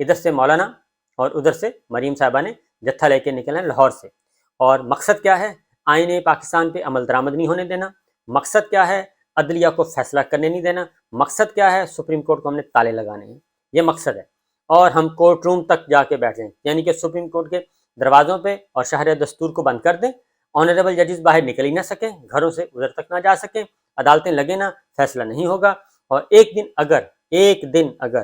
ادھر سے مولانا اور ادھر سے مریم صاحبہ نے جتھا لے کے نکلنا لاہور سے. اور مقصد کیا ہے؟ آئین پاکستان پہ عمل درآمد نہیں ہونے دینا. مقصد کیا ہے؟ عدلیہ کو فیصلہ کرنے نہیں دینا. مقصد کیا ہے؟ سپریم کورٹ کو ہم نے تالے لگانے ہیں. یہ مقصد ہے. اور ہم کورٹ روم تک جا کے بیٹھ جائیں, یعنی کہ سپریم کورٹ کے دروازوں پہ اور شہر دستور کو بند کر دیں. آنریبل ججز باہر نکل ہی نہ سکیں, گھروں سے ادھر تک نہ جا سکیں, عدالتیں لگیں نہ, فیصلہ نہیں ہوگا. اور ایک دن اگر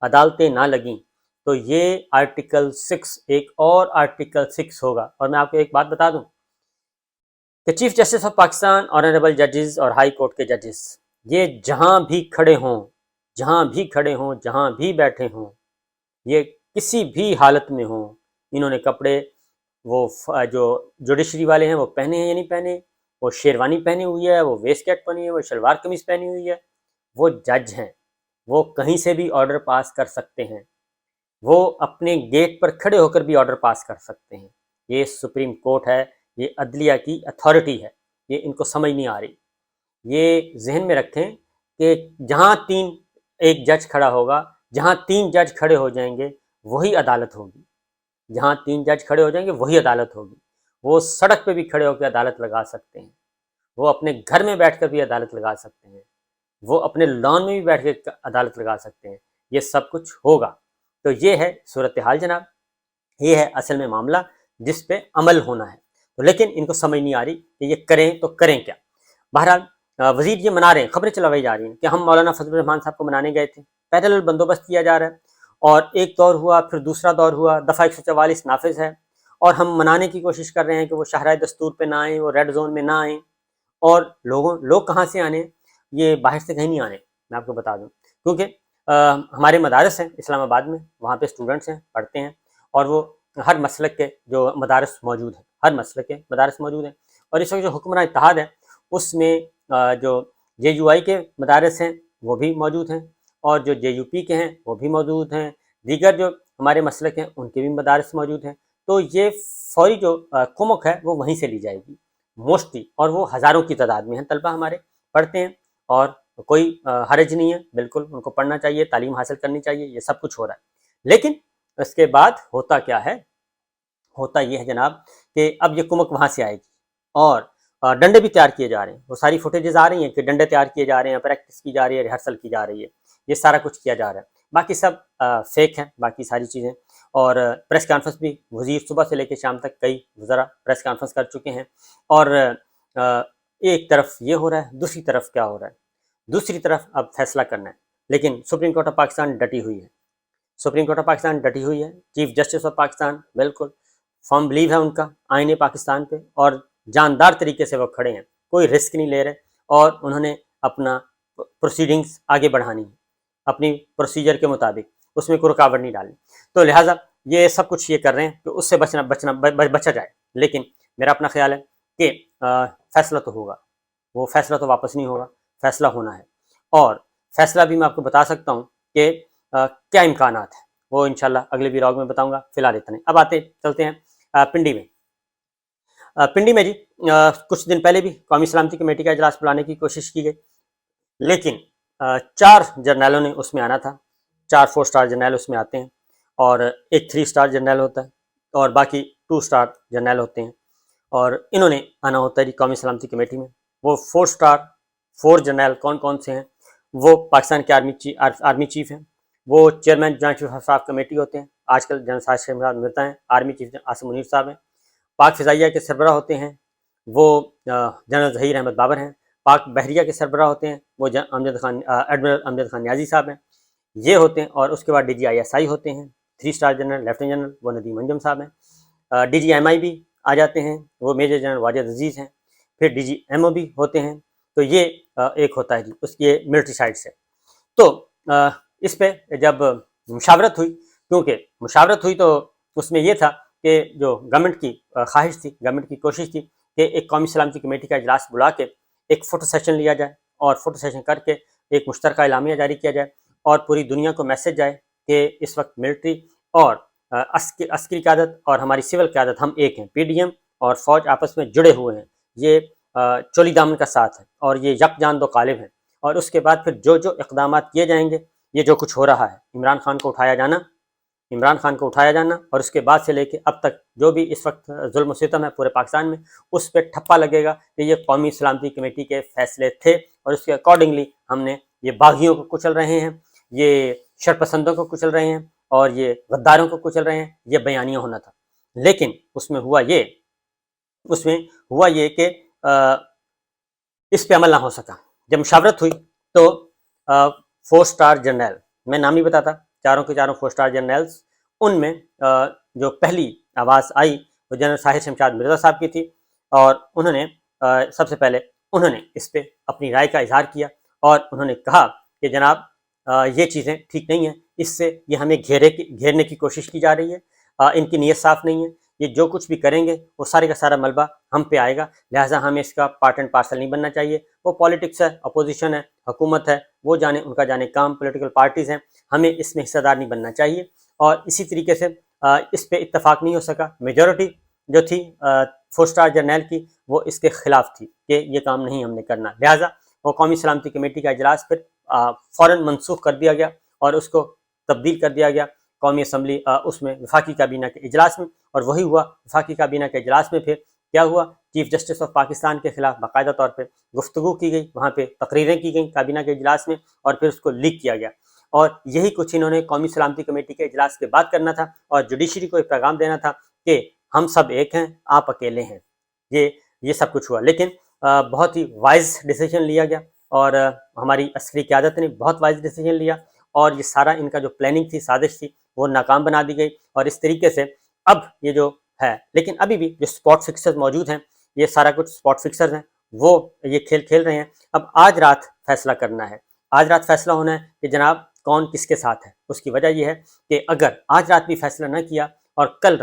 عدالتیں نہ لگیں تو یہ آرٹیکل 6 ایک اور آرٹیکل 6 ہوگا. اور میں آپ کو ایک بات بتا دوں کہ chief justice of Pakistan, honourable ججز اور ہائی کورٹ کے ججز, یہ جہاں بھی کھڑے ہوں, جہاں بھی بیٹھے ہوں, یہ کسی بھی حالت میں ہوں, انہوں نے کپڑے وہ جو جوڈیشری والے ہیں وہ پہنے ہیں یا نہیں پہنے, وہ شیروانی پہنی ہوئی ہے, وہ ویسٹ کٹ پہنی ہے, وہ شلوار قمیض پہنی ہوئی ہے, وہ جج ہیں, وہ کہیں سے بھی آرڈر پاس کر سکتے ہیں, وہ اپنے گیٹ پر کھڑے ہو کر بھی آرڈر پاس کر سکتے ہیں. یہ سپریم کورٹ ہے, یہ عدلیہ کی اتھارٹی ہے, یہ ان کو سمجھ نہیں آ رہی. یہ ذہن میں رکھیں کہ جہاں ایک جج کھڑا ہوگا, جہاں 3 جج کھڑے ہو جائیں گے وہی عدالت ہوگی. جہاں 3 جج کھڑے ہو جائیں گے وہی عدالت ہوگی. وہ سڑک پہ بھی کھڑے ہو کے عدالت لگا سکتے ہیں, وہ اپنے گھر میں بیٹھ کر بھی عدالت لگا سکتے ہیں, وہ اپنے لان میں بھی بیٹھ کے عدالت لگا سکتے ہیں. یہ سب کچھ ہوگا. تو یہ ہے صورتحال جناب, یہ ہے اصل میں معاملہ جس پہ عمل ہونا ہے. تو لیکن ان کو سمجھ نہیں آ رہی کہ یہ کریں تو کریں کیا. بہرحال وزیر یہ منا رہے ہیں, خبریں چلوائی جا رہی ہیں کہ ہم مولانا فضل الرحمان صاحب کو منانے گئے تھے, پیرلل بندوبست کیا جا رہا ہے, اور ایک دور ہوا, پھر دوسرا دور ہوا, دفعہ 144 نافذ ہے, اور ہم منانے کی کوشش کر رہے ہیں کہ وہ شاہراہ دستور پہ نہ آئیں, وہ ریڈ زون میں نہ آئیں. اور لوگ کہاں سے آنے؟ یہ باہر سے کہیں نہیں آنے, میں آپ کو بتا دوں, کیونکہ ہمارے مدارس ہیں اسلام آباد میں, وہاں پہ اسٹوڈنٹس ہیں, پڑھتے ہیں, اور وہ ہر مسلک کے جو مدارس موجود ہیں, ہر مسلک کے مدارس موجود ہیں. اور اس وقت جو حکمراں اتحاد ہے اس میں جو JUI کے مدارس ہیں وہ بھی موجود ہیں, اور جو JUP کے ہیں وہ بھی موجود ہیں, دیگر جو ہمارے مسلک ہیں ان کے بھی مدارس موجود ہیں. تو یہ فوری جو کمک ہے وہ وہیں سے لی جائے گی موسٹلی, اور وہ ہزاروں کی تعداد میں ہیں طلبہ ہمارے, پڑھتے ہیں, اور کوئی حرج نہیں ہے, بالکل ان کو پڑھنا چاہیے, تعلیم حاصل کرنی چاہیے, یہ سب کچھ ہو رہا ہے. لیکن اس کے بعد ہوتا کیا ہے؟ ہوتا یہ ہے جناب کہ اب یہ کمک وہاں سے آئے گی, اور ڈنڈے بھی تیار کیے جا رہے ہیں. وہ ساری فوٹیجز آ رہی ہیں کہ ڈنڈے تیار کیے جا رہے ہیں, پریکٹس کی جا رہی ہے, ریہرسل کی جا رہی ہے, یہ سارا کچھ کیا جا رہا ہے. باقی سب فیک ہیں, باقی ساری چیزیں. اور پریس کانفرنس بھی وزیر صبح سے لے کے شام تک کئی وزراء پریس کانفرنس کر چکے ہیں. اور ایک طرف یہ ہو رہا ہے, دوسری طرف کیا ہو رہا ہے؟ دوسری طرف اب فیصلہ کرنا ہے. لیکن سپریم کورٹ آف پاکستان ڈٹی ہوئی ہے, سپریم کورٹ آف پاکستان ڈٹی ہوئی ہے. چیف جسٹس آف پاکستان بالکل فرم بلیو ہے ان کا آئین پاکستان پہ, اور جاندار طریقے سے وہ کھڑے ہیں, کوئی رسک نہیں لے رہے, اور انہوں نے اپنا پروسیڈنگز آگے بڑھانی ہے اپنی پروسیجر کے مطابق, اس میں کوئی رکاوٹ نہیں ڈالنی. تو لہٰذا یہ سب کچھ یہ کر رہے ہیں کہ اس سے بچا جائے. لیکن میرا اپنا خیال ہے کہ فیصلہ تو ہوگا, وہ فیصلہ تو واپس نہیں ہوگا, فیصلہ ہونا ہے. اور فیصلہ بھی میں آپ کو بتا سکتا ہوں کہ کیا امکانات ہیں, وہ انشاءاللہ اگلے ویلاگ میں بتاؤں گا. فی الحال اتنے. اب چلتے ہیں پنڈی میں. پنڈی میں جی کچھ دن پہلے بھی قومی سلامتی کمیٹی کا اجلاس بلانے کی کوشش کی گئی, لیکن 4 جرنیلوں نے اس میں آنا تھا. 4 4 اسٹار جرنیل اس میں آتے ہیں, اور ایک 3 اسٹار جرنیل ہوتا ہے, اور باقی 2 اسٹار جرنیل ہوتے ہیں. اور انہوں نے آنا ہوتا ہے جی قومی سلامتی کمیٹی میں. وہ 4 اسٹار 4 جرنیل کون سے ہیں؟ وہ پاکستان کے آرمی چیف ہیں, وہ chairman joint chief of staff committee ہوتے ہیں, آج کل جنرل سازشاہ ملتا ہیں. آرمی چیف عاصم منیر صاحب ہیں. پاک فضائیہ کے سربراہ ہوتے ہیں وہ جنرل ظہیر احمد بابر ہیں. پاک بحریہ کے سربراہ ہوتے ہیں وہ ایڈمرل امجد خان نیازی صاحب ہیں, یہ ہوتے ہیں. اور اس کے بعد DGISI ہوتے ہیں 3 اسٹار جنرل لیفٹیننٹ جنرل, وہ ندیم انجم صاحب ہیں. DGMI بھی آ جاتے ہیں, وہ میجر جنرل واجد عزیز ہیں. پھر DGMO بھی ہوتے ہیں. تو یہ ایک ہوتا ہے جی اس کی ملٹری سائڈ سے. تو اس پہ جب مشاورت ہوئی, کیونکہ مشاورت ہوئی تو اس میں یہ تھا کہ جو گورنمنٹ کی خواہش تھی, گورنمنٹ کی کوشش تھی کہ ایک قومی سلامتی کمیٹی کا اجلاس بلا کے ایک فوٹو سیشن لیا جائے, اور فوٹو سیشن کر کے ایک مشترکہ اعلامیہ جاری کیا جائے, اور پوری دنیا کو میسج جائے کہ اس وقت ملٹری اور عسکری قیادت اور ہماری سول قیادت ہم ایک ہیں. PDM اور فوج آپس میں جڑے ہوئے ہیں, یہ چولی دامن کا ساتھ ہے, اور یہ یک جان دو قالب ہیں. اور اس کے بعد پھر جو اقدامات کیے جائیں گے, یہ جو کچھ ہو رہا ہے, عمران خان کو اٹھایا جانا, عمران خان کو اٹھایا جانا اور اس کے بعد سے لے کے اب تک جو بھی اس وقت ظلم و ستم ہے پورے پاکستان میں، اس پہ ٹھپا لگے گا کہ یہ قومی سلامتی کمیٹی کے فیصلے تھے اور اس کے اکارڈنگلی ہم نے یہ باغیوں کو کچل رہے ہیں، یہ شرپسندوں کو کچل رہے ہیں اور یہ غداروں کو کچل رہے ہیں، یہ بیانیہ ہونا تھا۔ لیکن اس میں ہوا یہ کہ اس پہ عمل نہ ہو سکا۔ جب مشاورت ہوئی تو 4 اسٹار جنرل، میں نام نہیں بتاتا، چاروں کے چاروں 4 اسٹار جنرلز، ان میں جو پہلی آواز آئی وہ جنرل طاہر شمشاد مرزا صاحب کی تھی، اور انہوں نے سب سے پہلے انہوں نے اس پہ اپنی رائے کا اظہار کیا اور انہوں نے کہا کہ جناب یہ چیزیں ٹھیک نہیں ہیں، اس سے یہ ہمیں گھیرنے کی کوشش کی جا رہی ہے، ان کی نیت صاف نہیں ہے، یہ جو کچھ بھی کریں گے وہ سارے کا سارا ملبہ ہم پہ آئے گا، لہٰذا ہمیں اس کا پارٹ اینڈ پارسل نہیں بننا چاہیے۔ وہ پالیٹکس ہے، اپوزیشن ہے، حکومت ہے، وہ وہ جانے کام، پولیٹیکل پارٹیز ہیں، ہمیں اس میں حصہ دار نہیں بننا چاہیے۔ اور اسی طریقے سے اس پہ اتفاق نہیں ہو سکا، میجورٹی جو تھی 4 اسٹار جرنیل کی وہ اس کے خلاف تھی کہ یہ کام نہیں ہم نے کرنا، لہٰذا وہ قومی سلامتی کمیٹی کا اجلاس پھر فوراً منسوخ کر دیا گیا اور اس کو تبدیل کر دیا گیا قومی اسمبلی اس میں وفاقی کابینہ کے اجلاس میں، اور وہی ہوا وفاقی کابینہ کے اجلاس میں پھر کیا ہوا، چیف جسٹس آف پاکستان کے خلاف باقاعدہ طور پہ گفتگو کی گئی، وہاں پہ تقریریں کی گئیں کابینہ کے اجلاس میں، اور پھر اس کو لیک کیا گیا، اور یہی کچھ انہوں نے قومی سلامتی کمیٹی کے اجلاس کے بعد کرنا تھا اور جوڈیشری کو ایک پیغام دینا تھا کہ ہم سب ایک ہیں، آپ اکیلے ہیں۔ یہ سب کچھ ہوا، لیکن بہت ہی وائز ڈیسیجن لیا گیا اور ہماری عسکری قیادت نے بہت وائز ڈیسیجن لیا، اور یہ سارا ان کا جو پلاننگ تھی، سازش تھی، وہ ناکام بنا دی گئی، اور اس طریقے سے اب یہ جو ہے، لیکن ابھی بھی جو اسپاٹ فکسرز موجود ہیں، یہ سارا کچھ اسپاٹ فکسرز ہیں، وہ یہ کھیل کھیل رہے ہیں۔ اب آج رات فیصلہ کرنا ہے، آج رات فیصلہ ہونا ہے کہ جناب کون کس کے ساتھ ہے۔ اس کی وجہ یہ ہے کہ اگر آج رات بھی فیصلہ نہ کیا اور کل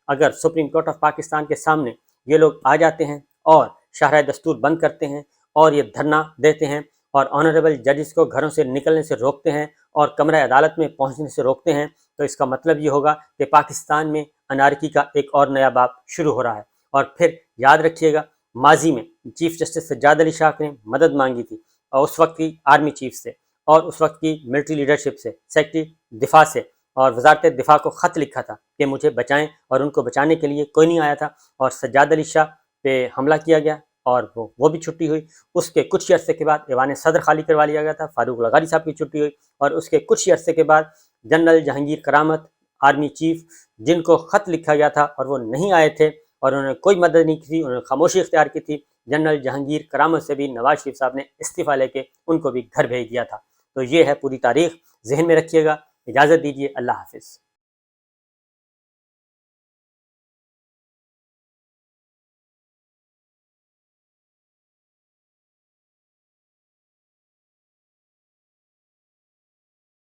اگر سپریم کورٹ آف پاکستان کے سامنے یہ لوگ آ جاتے ہیں اور شاہراہ دستور بند کرتے ہیں اور یہ دھرنا دیتے ہیں اور آنریبل ججز کو گھروں سے نکلنے سے روکتے ہیں اور کمرہ عدالت میں پہنچنے سے روکتے ہیں، تو اس کا مطلب یہ ہوگا کہ پاکستان میں انارکی کا ایک اور نیا باب شروع ہو رہا ہے۔ اور پھر یاد رکھیے گا، ماضی میں چیف جسٹس سجاد علی شاہ نے مدد مانگی تھی، اور اس وقت کی آرمی چیف سے اور اس وقت کی ملٹری لیڈرشپ سے، سیکرٹری دفاع سے اور وزارت دفاع کو خط لکھا تھا کہ مجھے بچائیں، اور ان کو بچانے کے لیے کوئی نہیں آیا تھا، اور سجاد علی شاہ پہ حملہ کیا گیا اور وہ بھی چھٹی ہوئی۔ اس کے کچھ عرصے کے بعد ایوان صدر خالی کروا لیا گیا تھا، فاروق لغاری صاحب کی چھٹی ہوئی، اور اس کے کچھ عرصے کے بعد جنرل جہانگیر کرامت، آرمی چیف، جن کو خط لکھا گیا تھا اور وہ نہیں آئے تھے اور انہوں نے کوئی مدد نہیں کی تھی، انہوں نے خاموشی اختیار کی تھی، جنرل جہانگیر کرامت سے بھی نواز شریف صاحب نے استعفیٰ لے کے ان کو بھی گھر بھیج دیا تھا۔ تو یہ ہے پوری تاریخ، ذہن میں رکھیے گا۔ اجازت دیجیے، اللہ حافظ۔